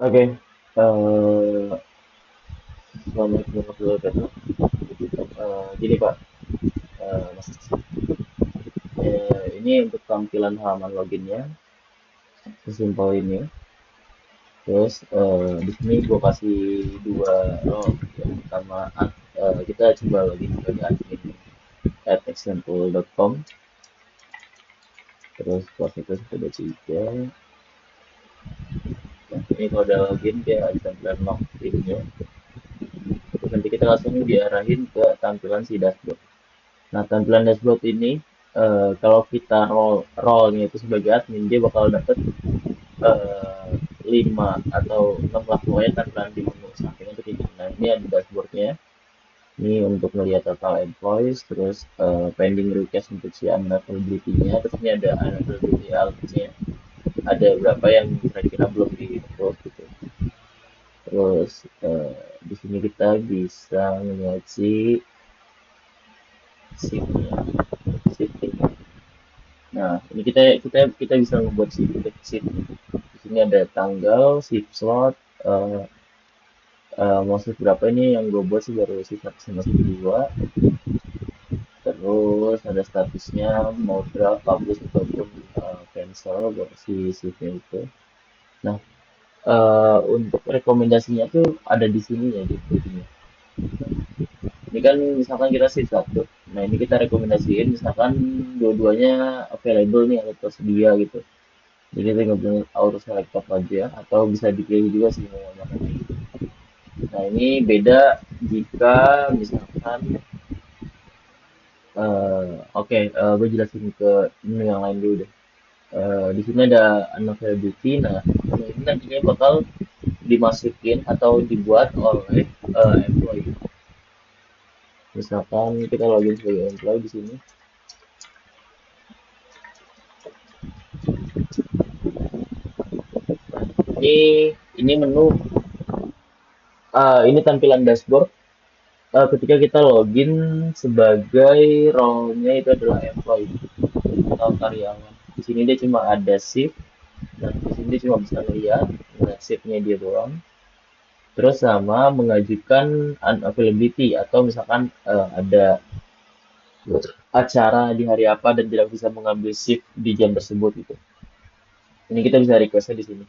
Oke, Assalamualaikum warahmatullahi wabarakatuh. Gini Pak, Mas, ini untuk tampilan halaman loginnya, sesimpel ini. Terus di sini gue kasih dua role. Yang pertama, kita coba login sebagai admin at example.com. Terus pas itu sudah tiga. Nah, ini kalau udah login dia ada tampilan login-nya. Terus nanti kita langsung diarahin ke tampilan si dashboard. Nah, tampilan dashboard ini kalau kita role-nya itu sebagai admin, dia bakal dapet 5 atau 6 lah pokoknya tampilan di menu samping itu kayak gini. Nah, ini ada dashboardnya. Ini untuk melihat total employees, terus pending request untuk si unavailability-nya, terus ini ada unavailability alerts-nya. Ada berapa yang kira-kira belum di approve gitu. Terus di sini kita bisa melihat si shift-nya, shifting. Nah, ini kita bisa membuat shift. Di sini ada tanggal, shift slot, eh mau shift berapa ini yang gue buat sih baru shift 1 sama shift 2. Terus ada statusnya mau draft, publish ataupun cancel buat si shiftnya itu. Nah, untuk rekomendasinya tuh ada di sini ya di sini. Ini kan misalkan kita shift satu. Nah, ini kita rekomendasiin misalkan dua-duanya available nih atau tersedia gitu. Jadi kita nggak boleh auto select top aja atau bisa dipilih juga sih mau yang mana gitu. Nah, ini beda jika misalkan oke, gue jelasin ke ini yang lain dulu deh. Di sini ada unavailability. Nah, ini nantinya bakal dimasukin atau dibuat oleh employee. Misalkan kita login sebagai employee di sini. Ini menu, ini tampilan dashboard. Ketika kita login sebagai role-nya itu adalah employee atau karyawan. Di sini dia cuma ada shift. Nah, di sini dia cuma bisa lihat shift-nya dia doang. Terus sama mengajukan unavailability atau misalkan ada acara di hari apa dan tidak bisa mengambil shift di jam tersebut gitu. Ini kita bisa requestnya di sini.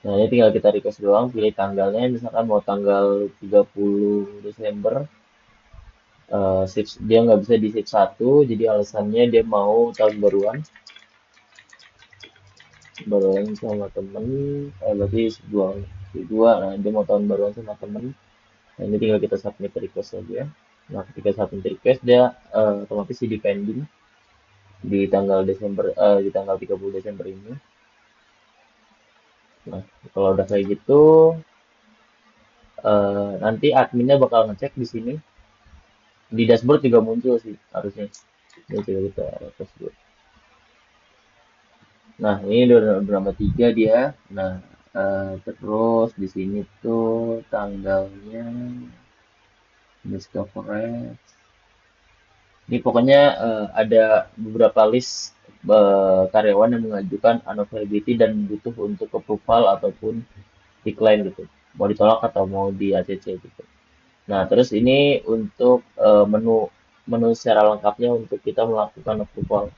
Nah, ini tinggal kita request doang, pilih tanggalnya, misalkan mau tanggal 30 Desember, shift, dia nggak bisa di shift 1, jadi alasannya dia mau tahun baruan sama temen, berarti shift 2, shift 2, nah dia mau tahun baruan sama temen. Nah, ini tinggal kita submit request aja. Nah, ketika submit request, dia otomatis di pending di tanggal 30 Desember ini. Nah, kalau udah kayak gitu, nanti adminnya bakal ngecek di sini. Di dashboard juga muncul sih harusnya. Ini coba kita dashboard. Nah, ini udah nomor 3 dia. Nah, terus di sini tuh tanggalnya discover. Ini pokoknya ada beberapa list karyawan yang mengajukan unavailability dan butuh untuk approval ataupun decline gitu. Mau ditolak atau mau di ACC gitu. Nah, terus ini untuk menu menu secara lengkapnya untuk kita melakukan approval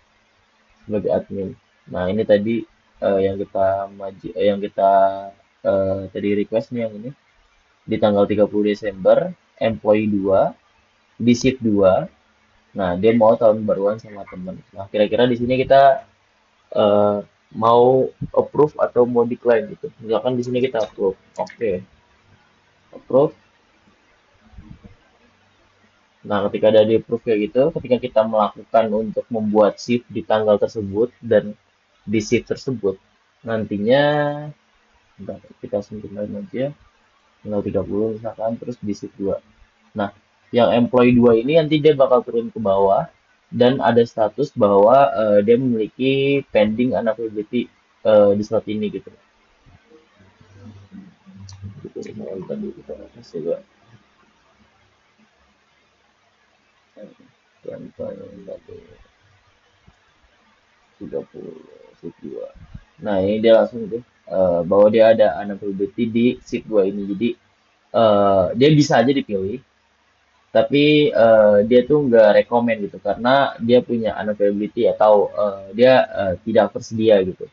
sebagai admin. Nah, ini tadi yang kita tadi request nih yang ini di tanggal 30 Desember, employee 2 di shift 2. Nah, dia mau tahun baruan sama temen. Nah, kira-kira di sini kita eh, mau approve atau mau decline gitu. Misalkan di sini kita approve. Oke, approve. Nah, ketika ada di approve kayak gitu, ketika kita melakukan untuk membuat shift di tanggal tersebut dan di shift tersebut, nantinya bentar, kita simpan aja tanggal 30 misalkan terus di shift 2. Nah, yang employee 2 ini nanti dia bakal turun ke bawah dan ada status bahwa dia memiliki pending unavailability di slot ini gitu. Gitu, nah, tadi kita kasih juga contoh yang tadi 30 shift 2. Nah, ini dia langsung tuh bahwa dia ada unavailability di shift 2 ini. Jadi dia bisa aja dipilih, tapi dia tuh nggak rekomen gitu karena dia punya unavailability atau dia tidak tersedia gitu.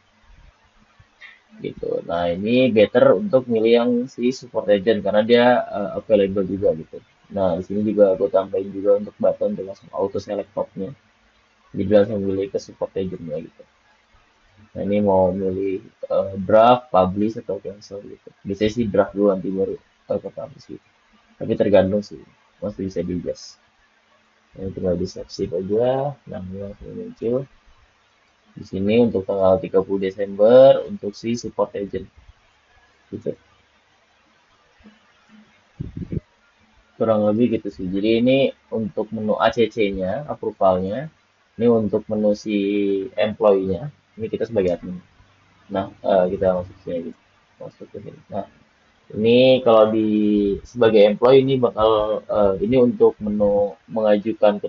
Gitu. Nah, ini better untuk milih yang si support agent karena dia available juga gitu. Nah, di sini juga aku tambahin juga untuk button untuk langsung auto select topnya. Jadi langsung milih ke support agentnya gitu. Nah, ini mau milih draft, publish atau cancel gitu. Biasanya sih draft dulu nanti baru ke publish gitu. Tapi tergantung sih, masih bisa di adjust. Nah, tinggal di save aja, namanya langsung muncul. Di sini untuk tanggal 30 Desember untuk si support agent gitu. Kurang lebih gitu sih. Jadi ini untuk menu ACC-nya, approval-nya. Ini untuk menu si employee-nya. Ini kita sebagai admin. Nah, kita masuk sini gitu. Masuk ke sini. Nah, ini kalau di sebagai employee ini bakal ini untuk menu mengajukan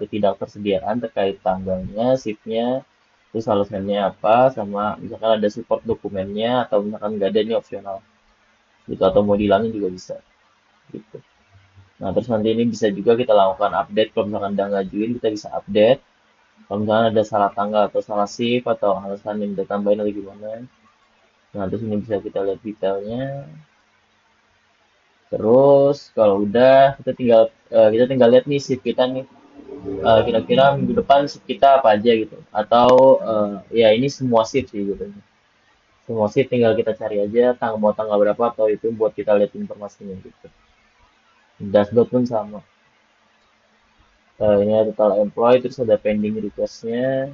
ketidaktersediaan terkait tanggalnya, shift-nya, terus alasannya apa, sama misalkan ada support dokumennya atau misalkan nggak ada ini opsional gitu atau mau dihilangin juga bisa gitu. Nah, terus nanti ini bisa juga kita lakukan update. Kalau misalkan udah ngajuin, kita bisa update. Kalau misalkan ada salah tanggal atau salah shift atau alasan yang kita tambahin atau gimana. Nah, terus ini bisa kita lihat detailnya. Terus kalau udah kita tinggal lihat nih shift kita nih. Kira-kira minggu depan shift kita apa aja gitu. Atau ya ini semua shift sih gitu. Semua shift tinggal kita cari aja mau tanggal berapa atau itu buat kita lihat informasinya gitu. Dashboard pun sama. Ini ada total employee, terus ada pending request-nya.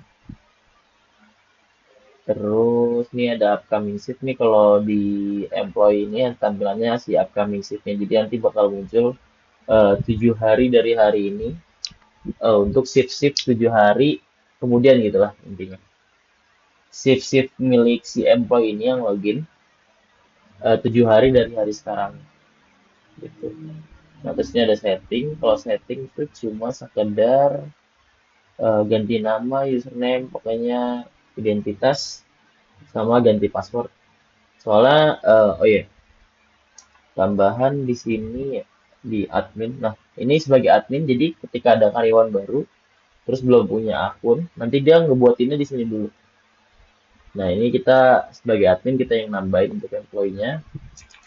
Terus nih ada upcoming shift nih kalau di employee ini yang tampilannya si upcoming shift-nya. Jadi nanti bakal muncul 7 hari dari hari ini untuk shift-shift 7 hari kemudian gitu lah intinya. Shift-shift milik si employee ini yang login 7 hari dari hari sekarang gitu. Nah terus ini ada setting. Kalau setting itu cuma sekedar ganti nama, username, pokoknya identitas sama ganti password. Soalnya, oh iya, tambahan di sini ya, di admin. Nah, ini sebagai admin, jadi ketika ada karyawan baru, terus belum punya akun, nanti dia ngebuatinnya di sini dulu. Nah, ini kita sebagai admin, kita yang nambahin untuk employee-nya,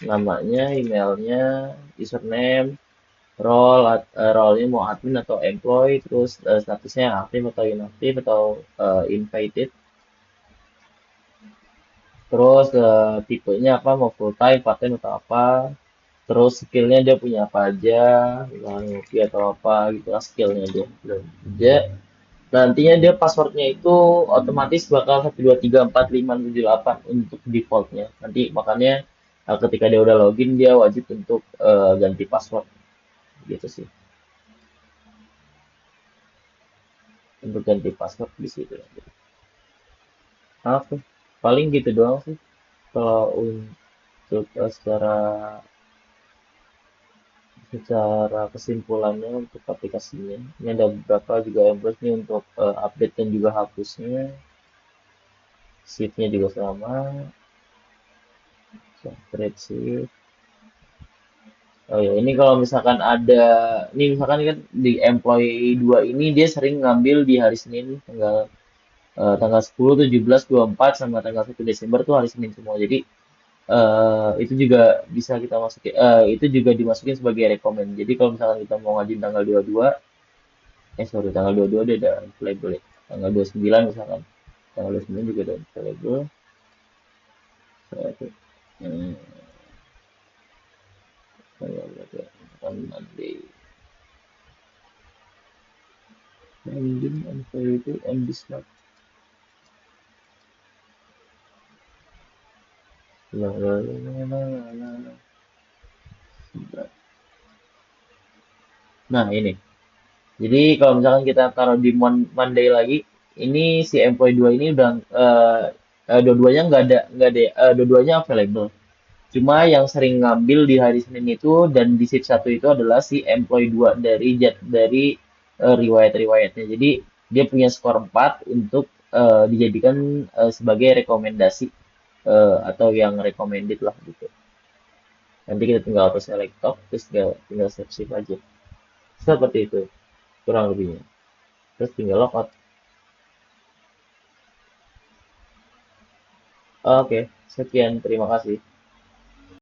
namanya, emailnya, username, role-nya mau admin atau employee, terus statusnya aktif atau inaktif atau invited, terus tipenya apa, mau full time, part time atau apa, terus skillnya dia punya apa aja, misalnya ngopi atau apa gitu lah skillnya dia. Dan dia nantinya dia passwordnya itu otomatis bakal 1234567 8 untuk defaultnya. Nanti makanya ketika dia udah login dia wajib untuk ganti password gitu sih. Untuk ganti password di situ. Oke, paling gitu doang sih. Kalau untuk secara kesimpulannya untuk aplikasinya, ini ada beberapa juga embed nih untuk update dan juga hapusnya. Sheet-nya juga sama, spreadsheet. Oh ya, ini kalau misalkan ada, ini misalkan kan di employee 2 ini dia sering ngambil di hari Senin, tanggal 10, 17, 24 sama tanggal 1 Desember tuh hari Senin semua. Jadi itu juga bisa kita masukin, itu juga dimasukin sebagai rekomend. Jadi kalau misalkan kita mau ngajuin tanggal 22, sorry, tanggal 22 dia ada label ya. Tanggal 29 misalkan. Tanggal 29 juga ada label. Oke. Hmm, tanggal berapa ya? Misalkan Monday. Ending on Friday on this month. La, la, la, la, la, la, la. Nah, ini. Jadi kalau misalkan kita taruh di Monday lagi, ini si employee 2 ini udah dua-duanya nggak ada dua-duanya available. Cuma yang sering ngambil di hari Senin itu dan di shift satu itu adalah si employee 2 dari riwayat-riwayatnya. Jadi dia punya skor 4 untuk dijadikan sebagai rekomendasi atau yang recommended lah gitu. Nanti kita tinggal auto select top, terus tinggal save aja. Seperti itu kurang lebihnya. Terus tinggal logout. Oke, sekian. Terima kasih.